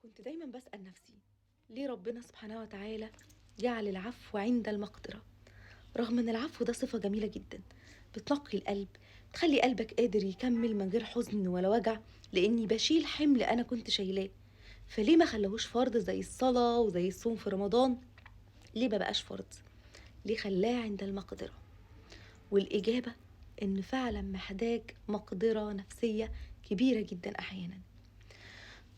كنت دايما بسأل نفسي ليه ربنا سبحانه وتعالى جعل العفو عند المقدرة، رغم ان العفو ده صفة جميلة جدا بتنقي القلب، تخلي قلبك قادر يكمل من غير حزن ولا وجع، لاني بشيل حمل انا كنت شايلاه. فليه ما خلاهوش فرض زي الصلاة وزي الصوم في رمضان؟ ليه ما بقاش فرض؟ ليه خلاه عند المقدرة؟ والإجابة إن فعلا محتاج مقدرة نفسية كبيرة جدا أحيانا.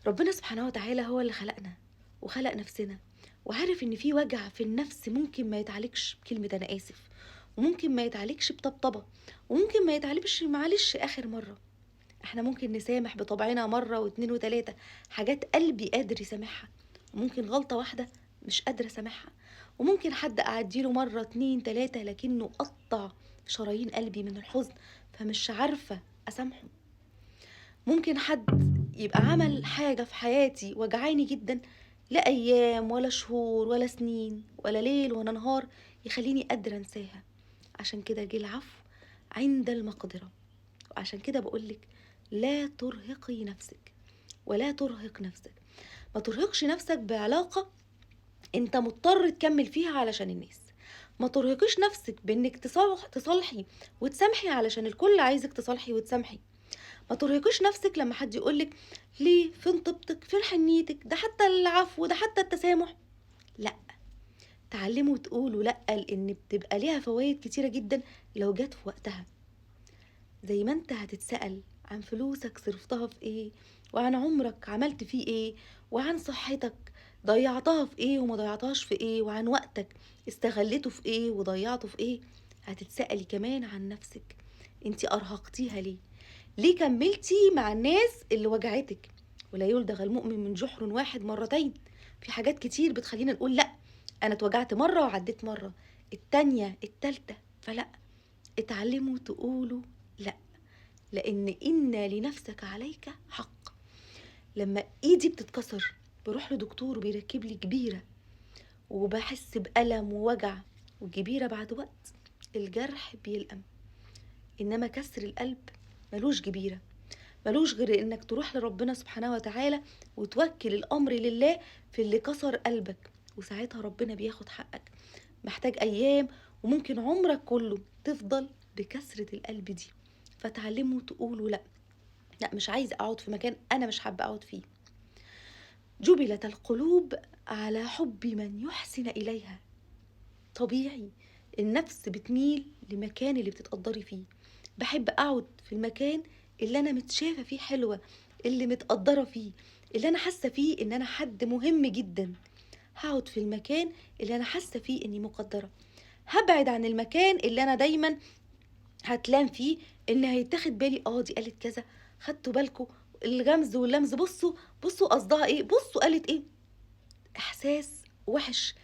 ربنا سبحانه وتعالى هو اللي خلقنا وخلق نفسنا، وعارف ان في وجع في النفس ممكن ما يتعالجش بكلمة انا اسف، وممكن ما يتعالجش بطبطبة، وممكن ما يتعالجش معلش اخر مرة. احنا ممكن نسامح بطبعنا مرة واتنين وتلاتة، حاجات قلبي قادر يسامحها، وممكن غلطة واحدة مش قادرة اسامحها، وممكن حد اعديله مرة اتنين تلاتة لكنه قطع شرايين قلبي من الحزن، فمش عارفة اسامحه. ممكن حد يبقى عمل حاجة في حياتي وجعاني جدا، لا أيام ولا شهور ولا سنين ولا ليل ولا نهار يخليني قادرة أنساها. عشان كده جه العفو عند المقدرة. وعشان كده بقولك لا ترهقي نفسك ولا ترهق نفسك. ما ترهقش نفسك بعلاقة انت مضطر تكمل فيها علشان الناس. ما ترهقيش نفسك بانك تصالحي وتسامحي علشان الكل عايزك تصالحي وتسامحي. ما ترهقيش نفسك لما حد يقولك ليه، فين طيبتك، فين حنيتك، ده حتى العفو، ده حتى التسامح. لا، تعلموا تقولوا لا، لان بتبقى ليها فوائد كتيرة جدا لو جت في وقتها. زي ما انت هتتسأل عن فلوسك صرفتها في ايه، وعن عمرك عملت فيه ايه، وعن صحتك ضيعتها في ايه وما ضيعتهاش في ايه، وعن وقتك استغلته في ايه وضيعته في ايه، هتتسألي كمان عن نفسك. انت ارهقتيها ليه؟ ليه كملتي مع الناس اللي وجعتك؟ ولا يلدغ المؤمن من جحر واحد مرتين. في حاجات كتير بتخلينا نقول لا، انا اتوجعت مرة وعديت مرة، التانية التالتة فلا. اتعلموا تقولوا لا، لان لنفسك عليك حق. لما ايدي بتتكسر بروح لدكتور وبيركب لي جبيرة وبحس بألم ووجع، والجبيرة بعد وقت الجرح بيلقم. انما كسر القلب ملوش جبيرة، ملوش غير انك تروح لربنا سبحانه وتعالى وتوكل الامر لله في اللي كسر قلبك، وساعتها ربنا بياخد حقك. محتاج ايام وممكن عمرك كله تفضل بكسرة القلب دي. فتعلموا تقولوا لا. لا، مش عايز اقعد في مكان انا مش حابة اقعد فيه. جبلت القلوب على حب من يحسن اليها. طبيعي النفس بتميل لمكان اللي بتتقدري فيه. بحب اقعد في المكان اللي انا متشافة فيه حلوة، اللي متقدرة فيه، اللي انا حاسة فيه ان انا حد مهم جدا. هقعد في المكان اللي انا حاسة فيه اني مقدرة. هبعد عن المكان اللي انا دايما هتلام فيه ان هيتاخد بالي، دي قالت كذا، خدتوا بالكوا الغمز واللمز، بصوا بصوا قصدها ايه، بصوا قالت ايه. احساس وحش،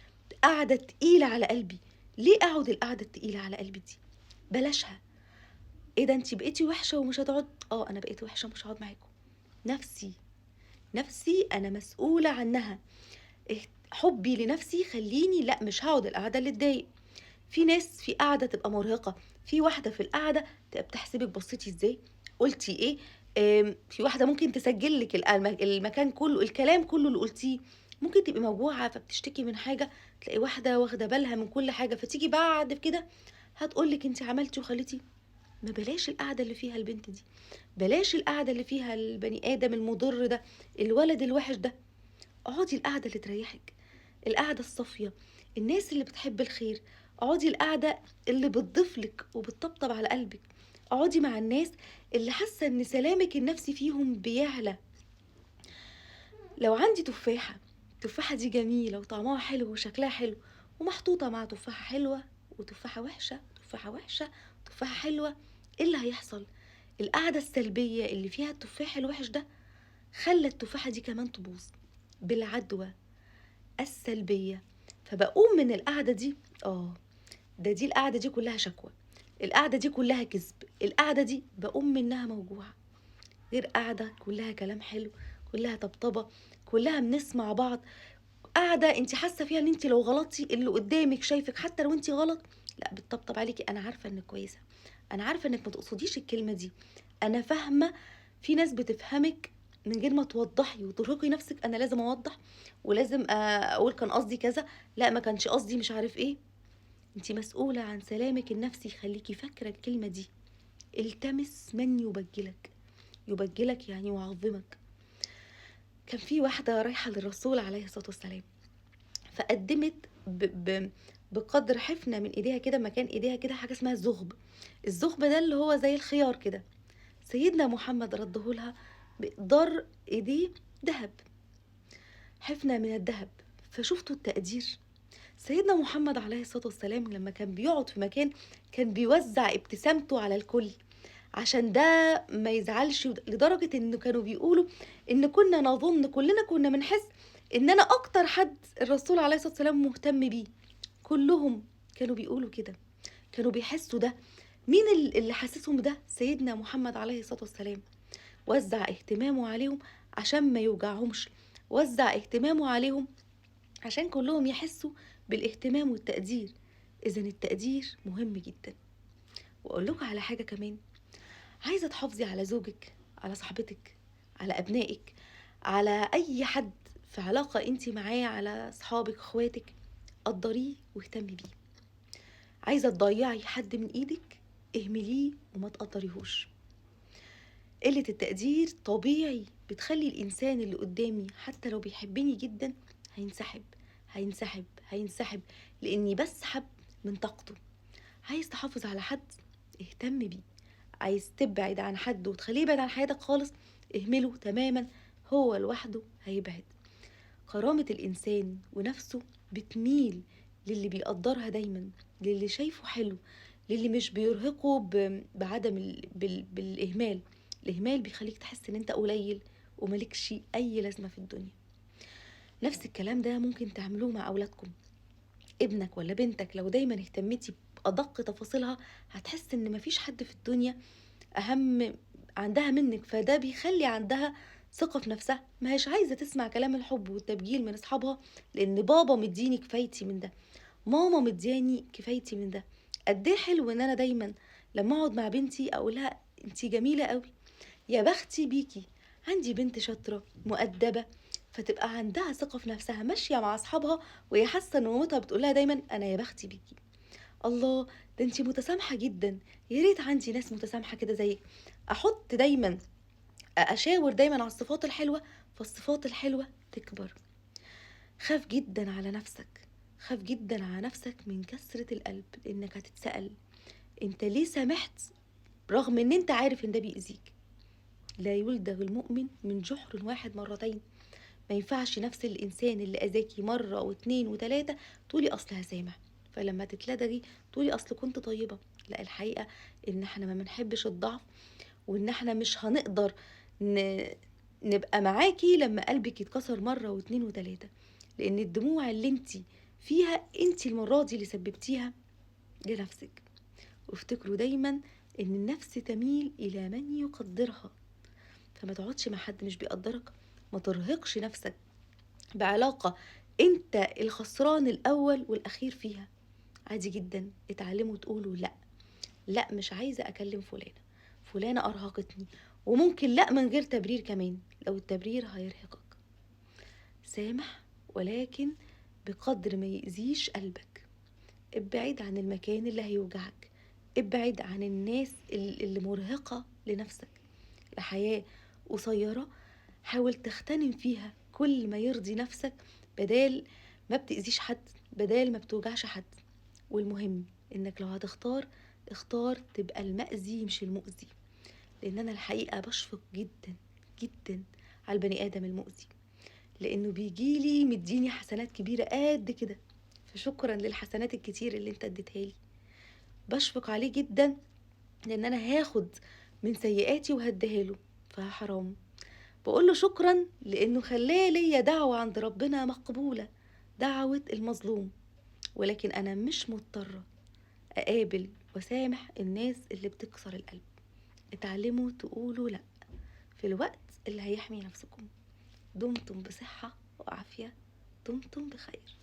قاعدة تقيلة على قلبي. ليه اقعد القعدة التقيلة على قلبي دي؟ بلاشها. ايه ده، انتي بقيتي وحشة ومش هتقعد؟ انا بقيت وحشة ومش هقعد معاكم. نفسي، نفسي انا مسؤولة عنها. حبي لنفسي خليني لا، مش هقعد القعدة اللي تضايق. في ناس في قعدة تبقى مرهقة، في واحدة في القعدة تبقى بتحسبك بصيتي ازاي، قلتي ايه. في واحدة ممكن تسجل لك المكان كله، الكلام كله اللي قلتيه. ممكن تبقي موجوعة فبتشتكي من حاجة، تلاقي واحدة واخدة بالها من كل حاجة، فتيجي بعد كده هتقولك انت عملتي وخليتي. ما بلاش القعدة اللي فيها البنت دي، بلاش القعدة اللي فيها البني آدم المضر ده، الولد الوحش ده. اقعدي القعدة اللي تريحك، القعدة الصافية، الناس اللي بتحب الخير. اقعدي القعدة اللي بتضيفلك وبتطبطب على قلبك. اقعدي مع الناس اللي حاسة ان سلامك النفسي فيهم بيعلى. لو عندي تفاحة، التفاحة دي جميلة وطعمها حلو وشكلها حلو، ومحطوطة مع تفاحة حلوة وتفاحة وحشة، تفاحة وحشة تفاحة حلوة، ايه اللي هيحصل؟ القعدة السلبية اللي فيها التفاح الوحش ده خلى التفاحة دي كمان تبوظ بالعدوى السلبية. فبقوم من القعدة دي، دي القعدة دي كلها شكوى، القعدة دي كلها كذب، القعدة دي بقوم منها موجوعة. غير قعدة كلها كلام حلو، كلها طبطبة، كلها بنسمع بعض. قاعدة انت حاسة فيها ان انت لو غلطتي اللي قدامك شايفك حتى لو انت غلط، لا بتطبطب عليكي، انا عارفة انك كويسة، انا عارفة انك ما تقصديش الكلمة دي، انا فاهمة. في ناس بتفهمك من غير ما توضحي وترهقي نفسك، انا لازم اوضح ولازم اقول كان قصدي كذا، لا ما كانش قصدي مش عارف ايه. انت مسؤولة عن سلامك النفسي، خليكي فاكرة الكلمة دي. التمس من يبجلك، يبجلك يعني يعظمك. كان في واحدة رايحة للرسول عليه الصلاة والسلام، فقدمت بقدر حفنة من ايديها كده، مكان ايديها كده حاجة اسمها الزغب. الزغب ده اللي هو زي الخيار كده. سيدنا محمد ردهولها بقدر ايديه ذهب، حفنة من الذهب. فشفتوا التقدير. سيدنا محمد عليه الصلاة والسلام لما كان بيقعد في مكان كان بيوزع ابتسامته على الكل عشان ده ما يزعلش، لدرجة انه كانوا بيقولوا ان كنا نظن، كلنا كنا بنحس ان انا اكتر حد الرسول عليه الصلاة والسلام مهتم بيه. كلهم كانوا بيقولوا كده، كانوا بيحسوا ده. مين اللي حسسهم ده؟ سيدنا محمد عليه الصلاة والسلام. وزع اهتمامه عليهم عشان ما يوجعهمش، وزع اهتمامه عليهم عشان كلهم يحسوا بالاهتمام والتقدير. إذن التقدير مهم جدا. وأقول لكم على حاجة كمان، عايزة تحافظي على زوجك، على صاحبتك، على أبنائك، على أي حد في علاقة انت معاه، على صحابك اخواتك، قدريه واهتمي بيه. عايزة تضيعي حد من ايدك، اهمليه وما تقدريهوش. قلة التقدير طبيعي بتخلي الإنسان اللي قدامي حتى لو بيحبني جدا هينسحب، هينسحب، هينسحب، لأني بسحب من طاقته. عايز تحافظ على حد، اهتم بيه. عايز تبعد عن حد وتخليه يبعد عن حياتك خالص، اهمله تماما، هو لوحده هيبعد. كرامة الإنسان ونفسه بتميل للي بيقدرها دايما، للي شايفه حلو، للي مش بيرهقه بعدم بالإهمال. الإهمال بيخليك تحس إن أنت قليل وملكش أي لازمة في الدنيا. نفس الكلام ده ممكن تعملوه مع أولادكم. ابنك ولا بنتك لو دايما اهتمتي بأدق تفاصيلها، هتحس إن مفيش حد في الدنيا أهم عندها منك، فده بيخلي عندها ثقة في نفسها، ما هيش عايزة تسمع كلام الحب والتبجيل من أصحابها، لأن بابا مديني كفايتي من ده، ماما مدياني كفايتي من ده. قد ايه حلو ان انا دايما لما اقعد مع بنتي اقولها انتي جميلة قوي، يا بختي بيكي، عندي بنت شاطرة مؤدبة، فتبقى عندها ثقة في نفسها ماشية مع أصحابها وهي حاسة إن مامتها بتقولها دايما أنا يا بختي بيكي. الله، ده انتي متسامحة جدا، يا ريت عندي ناس متسامحة كده زيك. أحط دايما، أشاور دايما على الصفات الحلوة، فالصفات الحلوة تكبر. خاف جدا على نفسك، خاف جدا على نفسك من كسرة القلب، لأنك هتتسأل انت ليه سامحت رغم ان انت عارف ان ده بيأذيك. لا يلدغ المؤمن من جحر واحد مرتين. ما ينفعش نفس الإنسان اللي أذاكي مرة واتنين وتلاتة تقولي أصل هسامح، فلما تتلدغي تقولي أصل كنت طيبة. لا، الحقيقة إن احنا ما بنحبش الضعف، وإن احنا مش هنقدر ن... نبقى معاكي لما قلبك يتكسر مرة واتنين وتلاتة، لأن الدموع اللي انتي فيها انتي المرة دي اللي سببتيها لنفسك. وافتكروا دايما إن النفس تميل إلى من يقدرها، فما تقعدش مع حد مش بيقدرك، ما ترهقش نفسك بعلاقة انت الخسران الاول والاخير فيها. عادي جدا اتعلموا تقولوا لا، لا مش عايزة اكلم فلانة، فلانة ارهقتني، وممكن لا من غير تبرير كمان لو التبرير هيرهقك. سامح ولكن بقدر ما يأذيش قلبك. ابعد عن المكان اللي هيوجعك، ابعد عن الناس اللي مرهقة لنفسك. الحياة قصيرة، حاول تغتنم فيها كل ما يرضي نفسك، بدال ما بتأذيش حد، بدال ما بتوجعش حد. والمهم انك لو هتختار، اختار تبقى المأذي مش المؤذي، لان انا الحقيقة بشفق جدا جدا على البني آدم المؤذي، لانه بيجيلي مديني حسنات كبيرة قد كده، فشكرا للحسنات الكتير اللي انت اديتها لي. بشفق عليه جدا لان انا هاخد من سيئاتي وهديها له، فحرام. بقول له شكرا لانه خلاه ليا دعوة عند ربنا مقبولة، دعوة المظلوم. ولكن انا مش مضطرة اقابل وسامح الناس اللي بتكسر القلب. اتعلموا تقولوا لا في الوقت اللي هيحمي نفسكم. دمتم بصحة وعافية، دمتم بخير.